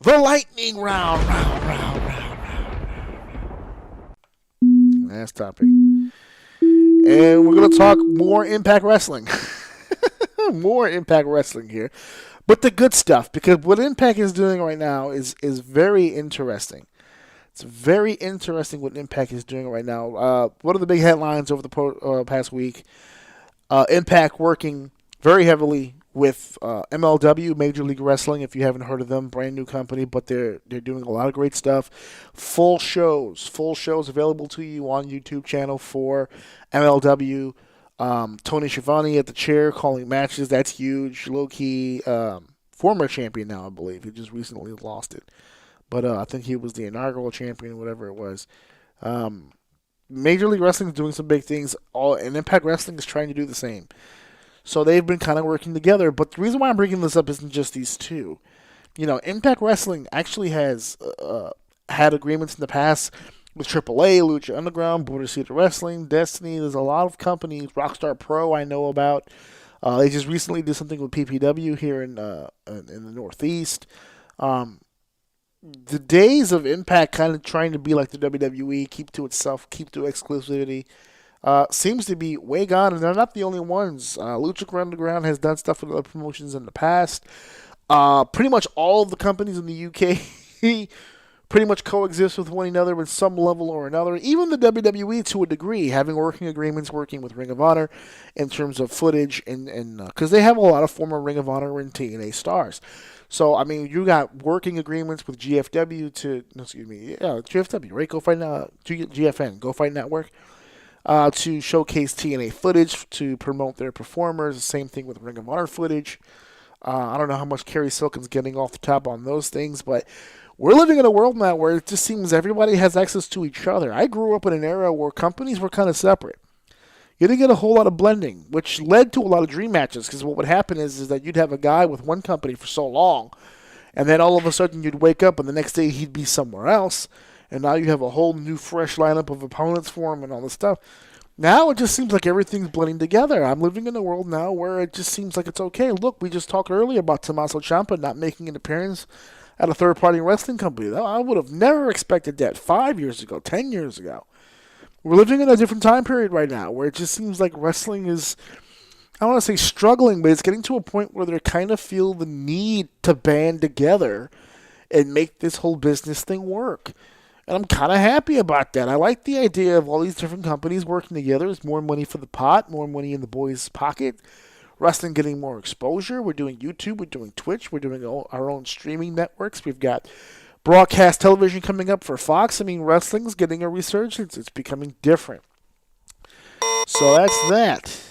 The lightning round. Last topic. And we're going to talk more Impact Wrestling. More Impact Wrestling here. But the good stuff, because what Impact is doing right now is very interesting. It's very interesting what Impact is doing right now. One of the big headlines over the past week, Impact working very heavily with MLW, Major League Wrestling. If you haven't heard of them, brand new company, but they're doing a lot of great stuff. Full shows available to you on YouTube channel for MLW. Tony Schiavone at the chair calling matches. That's huge. Low key, former champion now, I believe. He just recently lost it, but I think he was the inaugural champion, whatever it was. Major League Wrestling is doing some big things, and Impact Wrestling is trying to do the same. So they've been kind of working together. But the reason why I'm bringing this up isn't just these two. Impact Wrestling actually has had agreements in the past with AAA, Lucha Underground, Border City Wrestling, Destiny. There's a lot of companies. Rockstar Pro I know about. They just recently did something with PPW here in the Northeast. The days of Impact kind of trying to be like the WWE, keep to itself, keep to exclusivity, seems to be way gone, and they're not the only ones. Lucha Underground has done stuff with other promotions in the past. Pretty much all of the companies in the UK pretty much coexist with one another in some level or another. Even the WWE, to a degree, having working agreements, working with Ring of Honor in terms of footage, and because they have a lot of former Ring of Honor and TNA stars. So, I mean, you got working agreements with GFW GFW, right? Go Fight now, GFN, Go Fight Network, to showcase TNA footage, to promote their performers. The same thing with Ring of Honor footage. I don't know how much Kerry Silkin's getting off the top on those things, but we're living in a world now where it just seems everybody has access to each other. I grew up in an era where companies were kind of separate. You didn't get a whole lot of blending, which led to a lot of dream matches, because what would happen is that you'd have a guy with one company for so long, and then all of a sudden you'd wake up and the next day he'd be somewhere else, and now you have a whole new fresh lineup of opponents for him and all this stuff. Now it just seems like everything's blending together. I'm living in a world now where it just seems like it's okay. Look, we just talked earlier about Tommaso Ciampa not making an appearance at a third-party wrestling company. I would have never expected that 5 years ago, 10 years ago. We're living in a different time period right now where it just seems like wrestling is, I don't want to say struggling, but it's getting to a point where they kind of feel the need to band together and make this whole business thing work. And I'm kind of happy about that. I like the idea of all these different companies working together. There's more money for the pot, more money in the boys' pocket. Wrestling getting more exposure. We're doing YouTube. We're doing Twitch. We're doing our own streaming networks. We've got broadcast television coming up for Fox. I mean, wrestling's getting a resurgence. It's becoming different. So that's that.